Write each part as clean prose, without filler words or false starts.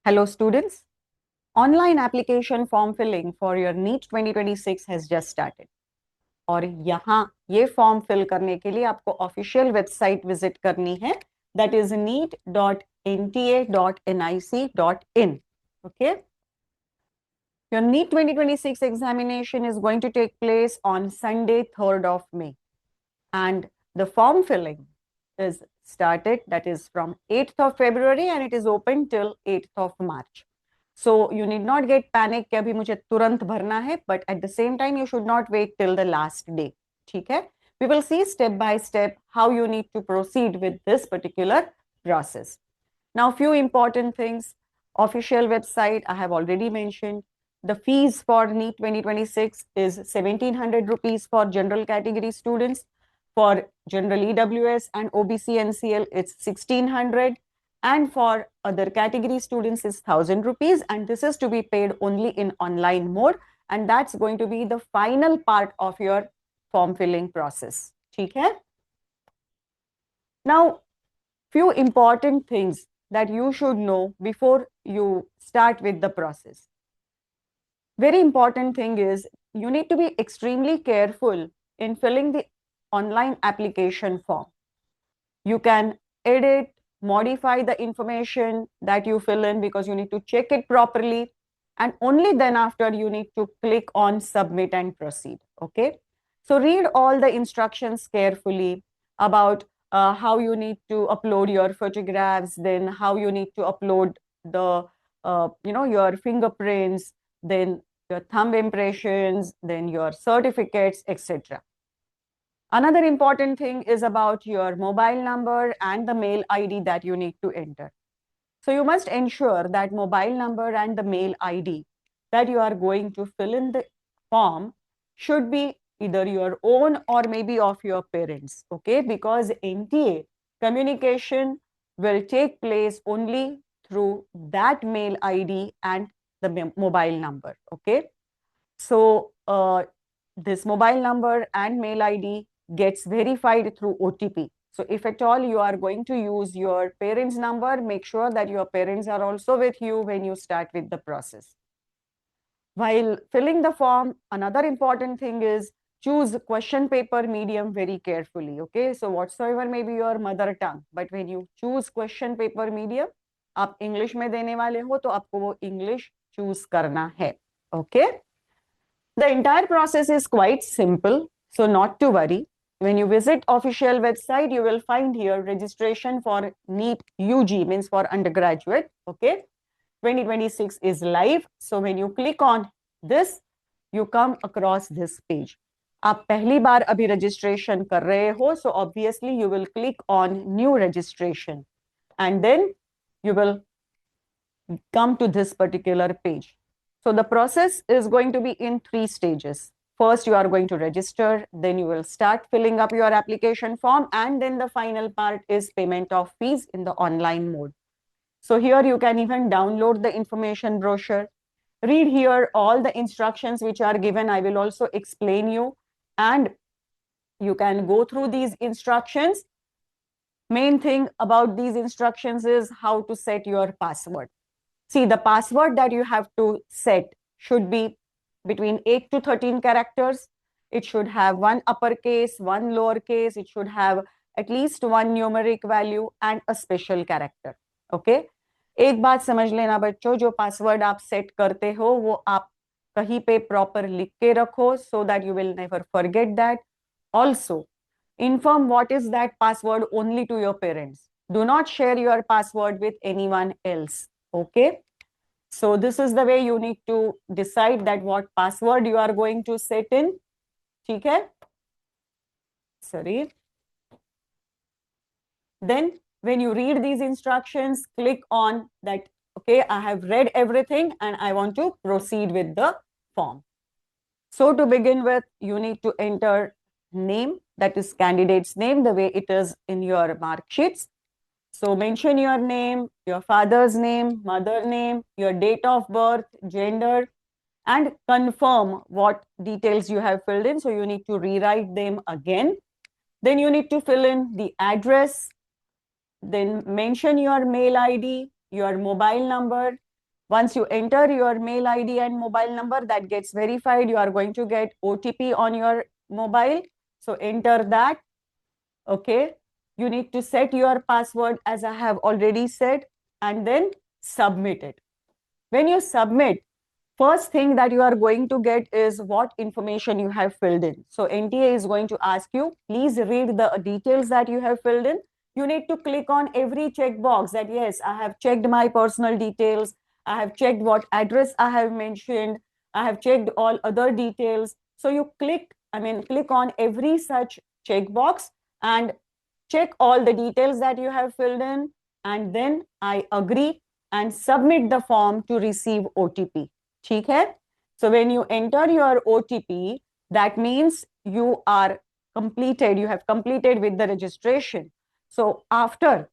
Hello students, online application form filling for your NEET 2026 has just started. और यहाँ ये form fill करने के लिए आपको ऑफिशियल वेबसाइट विजिट करनी है, that is neet.nta.nic.in. Okay. Your NEET 2026 examination is going to take place on Sunday, 3rd of May. And the form filling is started, that is from 8th of February, and it is open till 8th of March. So you need not get panic कि अभी मुझे तुरंत भरना है, but at the same time you should not wait till the last day. ठीक है? We will see step by step how you need to proceed with this particular process. Now, few important things. Official website I have already mentioned. The fees for NEET 2026 is 1700 rupees for general category students. For general EWS and OBC NCL, it's 1600. And for other category students, is 1000 rupees. And this is to be paid only in online mode. And that's going to be the final part of your form filling process. ठीक है? Now, few important things that you should know before you start with the process. Very important thing is you need to be extremely careful in filling the online application form. You can edit, modify the information that you fill in because you need to check it properly, and only then after you need to click on submit and proceed. Okay, so read all the instructions carefully about how you need to upload your photographs, then how you need to upload the your fingerprints, then your thumb impressions, then your certificates, etc. Another important thing is about your mobile number and the mail ID that you need to enter. So you must ensure that mobile number and the mail ID that you are going to fill in the form should be either your own or maybe of your parents, okay? Because NTA communication will take place only through that mail ID and the mobile number, okay? So this mobile number and mail ID gets verified through OTP. So if at all you are going to use your parents' number, make sure that your parents are also with you when you start with the process. While filling the form, another important thing is choose question paper medium very carefully. Okay, so whatsoever may be your mother tongue, but when you choose question paper medium, आप English में देने वाले हो तो आपको वो English choose करना है. Okay. The entire process is quite simple, so not to worry. When you visit official website, you will find here registration for NEET UG, means for undergraduate. Okay, 2026 is live. So when you click on this, you come across this page. आप पहली बार अभी registration कर रहे हो, so obviously you will click on new registration, and then you will come to this particular page. So the process is going to be in 3 stages. First, you are going to register, then you will start filling up your application form, and then the final part is payment of fees in the online mode. So here you can even download the information brochure. Read here all the instructions which are given. I will also explain you, and you can go through these instructions. Main thing about these instructions is how to set your password. See, the password that you have to set should be between 8 to 13 characters. It should have one uppercase, one lowercase. It should have at least one numeric value and a special character. Okay? एक बात समझ लेना बच्चों, जो password आप set करते हो वो आप कहीं पे प्रॉपर लिख के रखो so that you will never forget that. Also, inform what is that password only to your parents. Do not share your password with anyone else. Okay, so this is the way you need to decide that what password you are going to set in. ठीक है? Sorry. Then when you read these instructions, click on that. Okay, I have read everything and I want to proceed with the form. So to begin with, you need to enter name, that is candidate's name, the way it is in your mark sheets. So mention your name, your father's name, mother name, your date of birth, gender, and confirm what details you have filled in. So you need to rewrite them again. Then you need to fill in the address, then mention your mail ID, your mobile number, Once you enter your mail ID and mobile number, that gets verified. You are going to get OTP on your mobile. So enter that. Okay. You need to set your password as I have already said, and then submit it. When you submit, first thing that you are going to get is what information you have filled in. So NTA is going to ask you, please read the details that you have filled in. You need to click on every checkbox that yes, I have checked my personal details. I have checked what address I have mentioned. I have checked all other details. So you click on every such checkbox and check all the details that you have filled in. And then I agree and submit the form to receive OTP. ठीक है? So when you enter your OTP, that means you are completed, you have completed with the registration. So after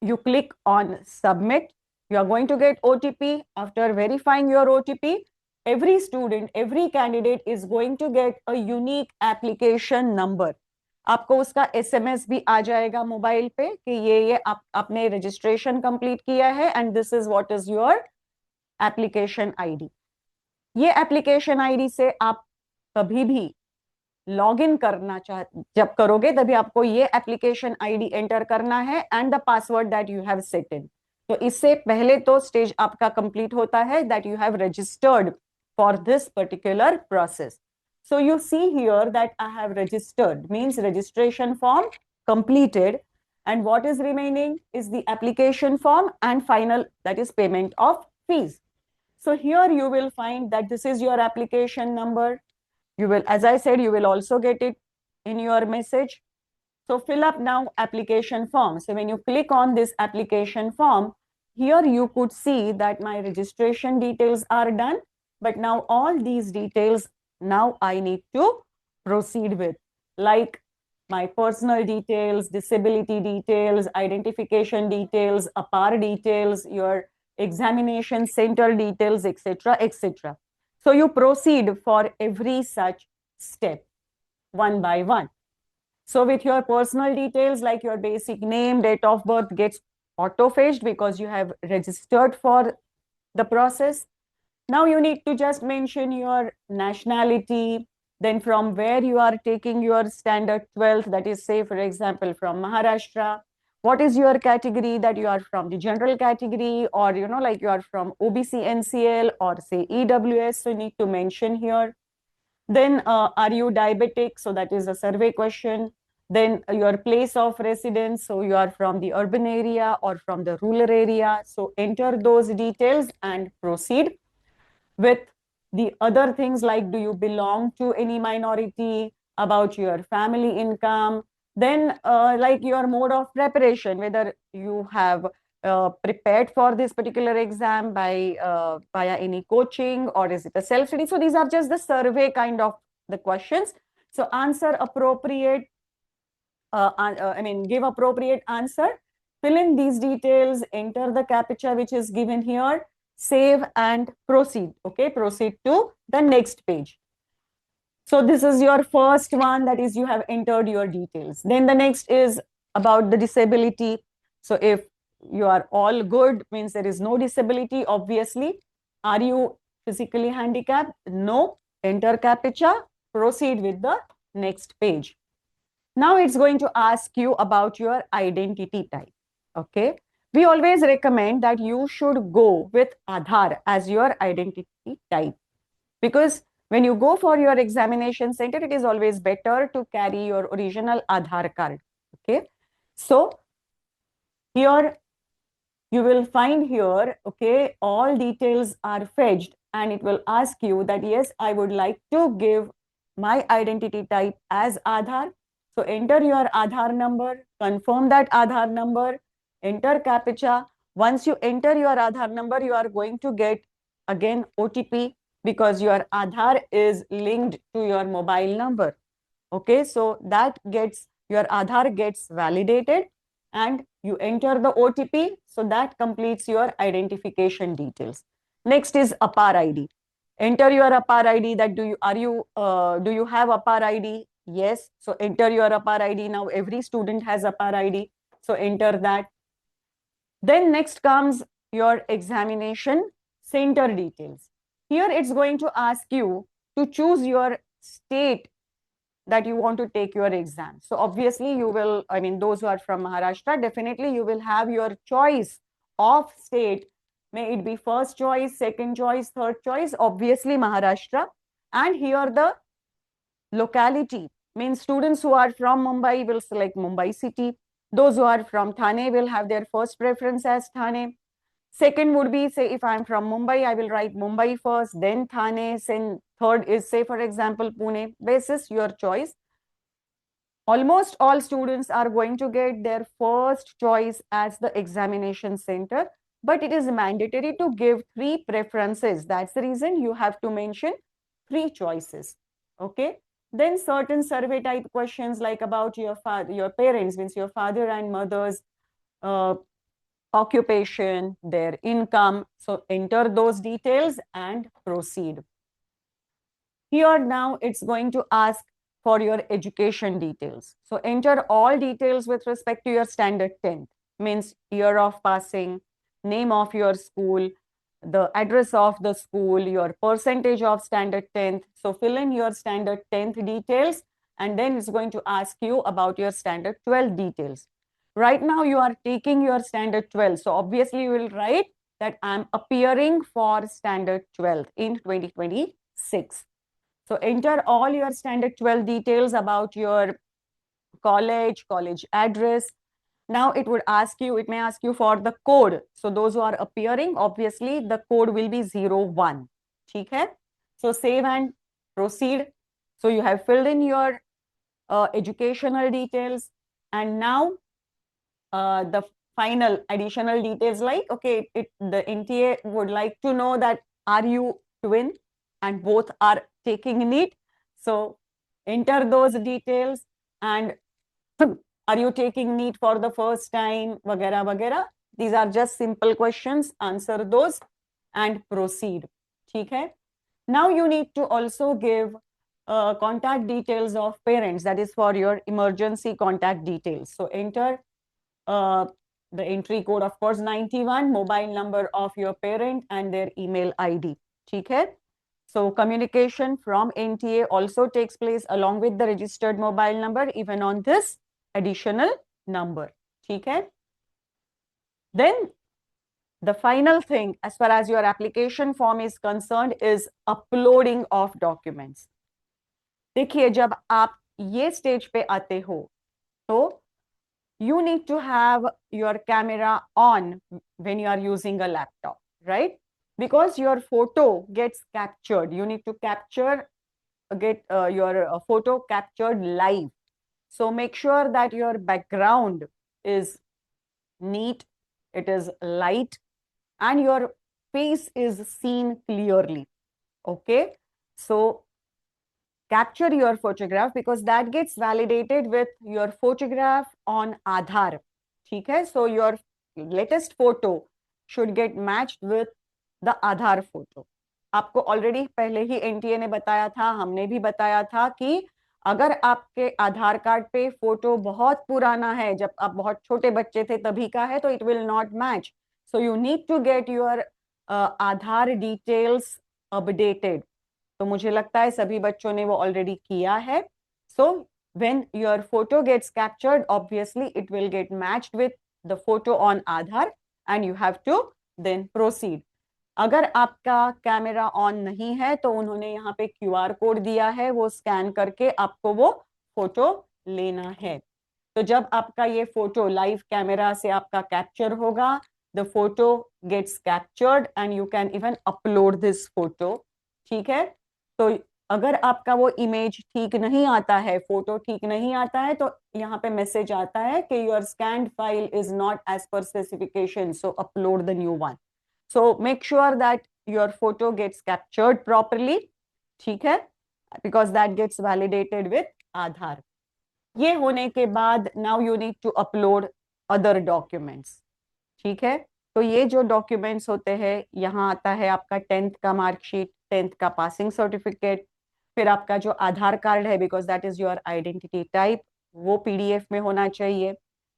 you click on submit, you are going to get OTP. After verifying your OTP, every student, every candidate is going to get a unique application number. आपको उसका SMS भी आ जाएगा mobile पे कि ये आपने registration complete किया है and this is what is your application ID. ये एप्लीकेशन आईडी से आप कभी भी लॉग इन करना जब करोगे तभी आपको ये एप्लीकेशन आईडी एंटर करना है and the password that you have set in. तो इससे पहले तो स्टेज आपका कंप्लीट होता है that you have registered for this particular process. So you see here that I have registered, means registration form completed, and what is remaining is the application form and final, that is payment of fees. So here you will find that this is your application number. You will, as I said, you will also get it in your message. So fill up now application form. So when you click on this application form, here you could see that my registration details are done, but now all these details now I need to proceed with, like my personal details, disability details, identification details, APAR details, your examination center details, etc., etc. So you proceed for every such step one by one. So with your personal details, like your basic name, date of birth gets auto-fetched because you have registered for the process. Now you need to just mention your nationality, then from where you are taking your standard 12th, that is, say, for example, from Maharashtra. What is your category, that you are from the general category, or, like you are from OBC NCL or say EWS, so you need to mention here. Then are you diabetic? So that is a survey question. Then your place of residence, so you are from the urban area or from the rural area. So enter those details and proceed with the other things, like do you belong to any minority, about your family income, then like your mode of preparation, whether you have prepared for this particular exam by via any coaching or is it a self-study. So these are just the survey kind of the questions. So answer appropriate, give appropriate answer, fill in these details, enter the CAPTCHA which is given here, save and proceed. Okay, proceed to the next page. So this is your first one, that is you have entered your details. Then the next is about the disability. So if you are all good, means there is no disability, obviously. Are you physically handicapped? No. Enter CAPTCHA, proceed with the next page. Now it's going to ask you about your identity type. Okay. We always recommend that you should go with Aadhaar as your identity type, because when you go for your examination center, it is always better to carry your original Aadhaar card. Okay. So here you will find here, okay, all details are fetched and it will ask you that, yes, I would like to give my identity type as Aadhaar. So enter your Aadhaar number, confirm that Aadhaar number, enter CAPTCHA. Once you enter your Aadhaar number, you are going to get again OTP, because your Aadhaar is linked to your mobile number. Okay, so that gets, your Aadhaar gets validated and you enter the OTP. So that completes your identification details. Next is APAR ID. Enter your APAR ID, that do you have APAR ID? Yes. So enter your APAR ID. Now every student has APAR ID. So enter that. Then next comes your examination center details. Here it's going to ask you to choose your state that you want to take your exam. So obviously you will, I mean, those who are from Maharashtra, definitely you will have your choice of state. May it be first choice, second choice, third choice, obviously Maharashtra. And here the locality means students who are from Mumbai will select Mumbai city. Those who are from Thane will have their first preference as Thane. Second would be, say, if I'm from Mumbai, I will write Mumbai first, then Thane, then third is, say, for example, Pune. Basis your choice. Almost all students are going to get their first choice as the examination center, but it is mandatory to give three preferences. That's the reason you have to mention three choices. Okay. Then certain survey type questions like about your father, your parents, means your father and mother's uh, occupation, their income. So enter those details and proceed. Here now it's going to ask for your education details. So enter all details with respect to your standard 10th, means year of passing, name of your school, the address of the school, your percentage of standard 10th. So fill in your standard 10th details, and then it's going to ask you about your standard 12 details. Right now you are taking your standard 12. So obviously you will write that I'm appearing for standard 12 in 2026. So enter all your standard 12 details about your college address. Now it would ask you, it may ask you for the code. So those who are appearing, obviously the code will be 01. Okay? So save and proceed. So you have filled in your educational details, and now the final additional details like, okay, the NTA would like to know that are you twin and both are taking NEET. So enter those details, and are you taking NEET for the first time, vagera vagera. These are just simple questions. Answer those and proceed. Okay? Now you need to also give contact details of parents. That is for your emergency contact details. So enter the entry code, of course, 91, mobile number of your parent and their email ID. Okay? So communication from NTA also takes place along with the registered mobile number, even on this additional number. Okay? Then the final thing as far as your application form is concerned is uploading of documents. देखिए, जब आप ये stage पे आते हो तो you need to have your camera on when you are using a laptop, right? Because your photo gets captured. You need to get your photo captured live. So make sure that your background is neat, it is light, and your face is seen clearly. Okay? So capture your photograph because that gets validated with your photograph on Aadhaar. Okay? So your latest photo should get matched with the Aadhaar photo. आपको already पहले ही NTA ने बताया था, हमने भी बताया था कि अगर आपके आधार कार्ड पे फोटो बहुत पुराना है, जब आप बहुत छोटे बच्चे थे तभी का है, तो it will not match. So you need to get your Aadhaar details updated. तो मुझे लगता है सभी बच्चों ने वो ऑलरेडी किया है. सो when your photo gets captured, obviously it will get matched with the photo on Aadhaar and you have to then proceed. अगर आपका कैमरा ऑन नहीं है तो उन्होंने यहाँ पे QR कोड दिया है, वो स्कैन करके आपको वो फोटो लेना है. तो जब आपका ये फोटो लाइव कैमरा से आपका कैप्चर होगा, the photo gets captured and you can even upload this photo. ठीक है? तो अगर आपका वो इमेज ठीक नहीं आता है, फोटो ठीक नहीं आता है, तो यहाँ पे मैसेज आता है कि your scanned file is not as per specification, so upload the new one. So make sure that your photo gets captured properly. ठीक है? Because that gets validated with Aadhaar. ये होने के बाद now you need to upload other documents. ठीक है? तो ये जो डॉक्यूमेंट्स होते हैं, यहाँ आता है आपका 10th का मार्कशीट, 10th का पासिंग सर्टिफिकेट, फिर आपका जो आधार कार्ड है because that is your identity type, वो पीडीएफ में होना चाहिए.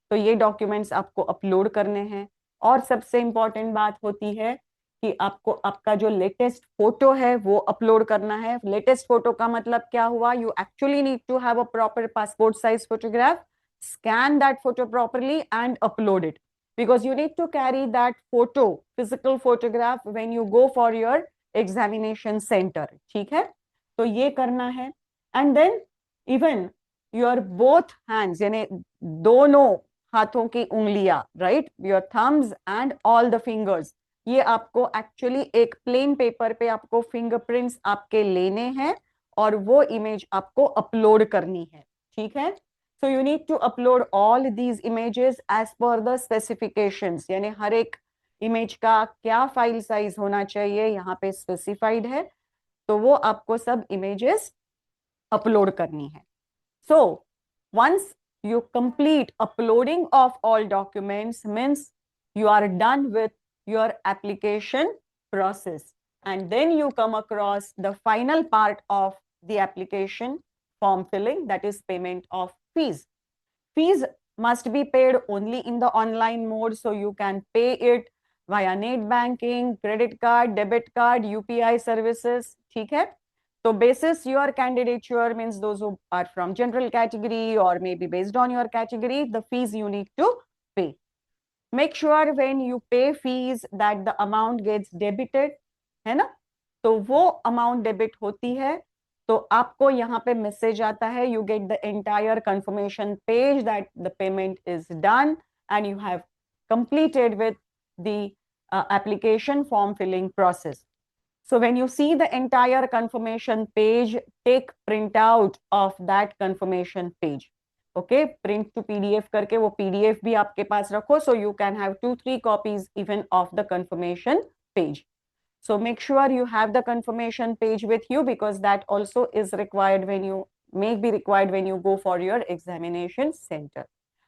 तो ये डॉक्यूमेंट्स आपको अपलोड करने हैं. और सबसे इंपॉर्टेंट बात होती है कि आपको आपका जो लेटेस्ट फोटो है वो अपलोड करना है। लेटेस्ट फोटो का मतलब क्या हुआ, you actually need to have a proper passport size photograph, scan that photo properly and upload it, because you need to carry that photo, physical photograph, when you go for your examination center. ठीक है, तो ये करना है। And then even your both hands, यानी दोनों हाथों की उंगलियां, right, your thumbs and all the fingers, ये आपको एक्चुअली एक प्लेन पेपर पे आपको फिंगरप्रिंट्स आपके लेने हैं और वो इमेज आपको अपलोड करनी है। ठीक है, so you need to upload all these images as per the specifications, यानी हर एक इमेज का क्या फाइल साइज होना चाहिए यहाँ पे स्पेसिफाइड है, तो वो आपको सब इमेजेस अपलोड करनी है। So once you complete uploading of all documents, means you are done with your application process, and then you come across the final part of the application form filling, that is payment of fees. Fees must be paid only in the online mode, so you can pay it via net banking, credit card, debit card, UPI services. ठीक है, so basis your candidature, means those who are from general category or maybe based on your category, the fees you need to pay. Make sure when you pay fees that the amount gets debited, है ना, तो वो amount debit होती है, तो आपको यहाँ पे मैसेज आता है, you get the entire confirmation page that the payment is done and you have completed with the application form filling process. So when you see the entire confirmation page, take printout of that confirmation page. Okay, print to PDF करके वो PDF भी आपके पास रखो, so you can have 2-3 copies even of the confirmation page. So make sure you have the confirmation page with you, because that also is required when you may be required when you go for your examination center.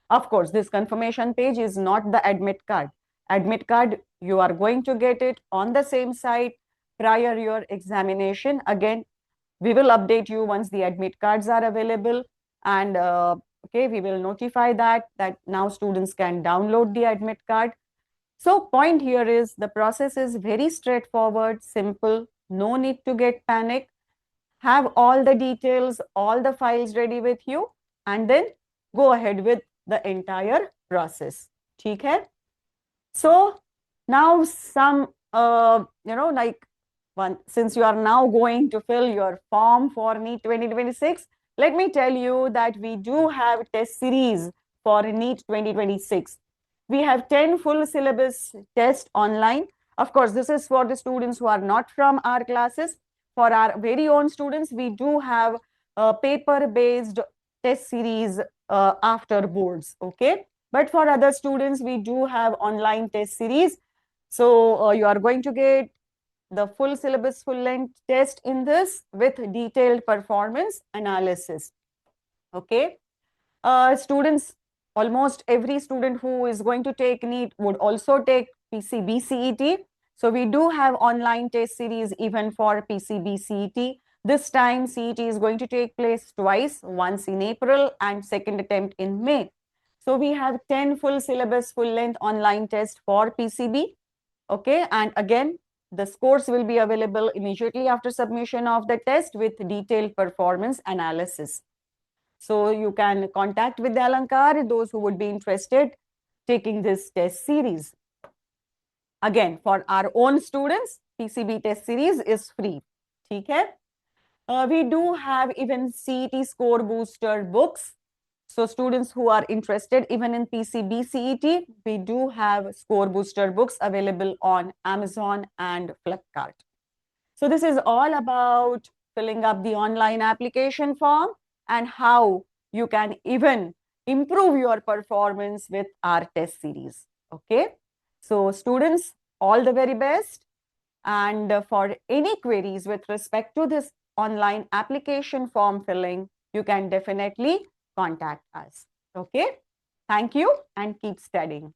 Of course, this confirmation page is not the admit card. Admit card, you are going to get it on the same site prior your examination. Again, we will update you once the admit cards are available, and okay, we will notify that now students can download the admit card. So point here is the process is very straightforward, simple, no need to get panic. Have all the details, all the files ready with you, and then go ahead with the entire process. ठीक है? So now some, like since you are now going to fill your form for NEET 2026, let me tell you that we do have test series for NEET 2026. We have 10 full syllabus tests online. Of course, this is for the students who are not from our classes. For our very own students, we do have a paper-based test series after boards, okay? But for other students, we do have online test series. So you are going to get the full syllabus, full length test in this with detailed performance analysis. Okay. Students, almost every student who is going to take NEET would also take PCB CET. So we do have online test series even for PCB CET. This time CET is going to take place twice, once in April and second attempt in May. So we have 10 full syllabus, full length online test for PCB. Okay, and again, the scores will be available immediately after submission of the test with detailed performance analysis. So you can contact Vidyalankar, those who would be interested taking this test series. Again, for our own students, PCB test series is free. ठीक है? We do have even CET score booster books. So students who are interested even in PCB CET, we do have score booster books available on Amazon and Flipkart. So this is all about filling up the online application form and how you can even improve your performance with our test series. Okay. So students, all the very best. And for any queries with respect to this online application form filling, you can definitely contact us. Okay. Thank you and keep studying.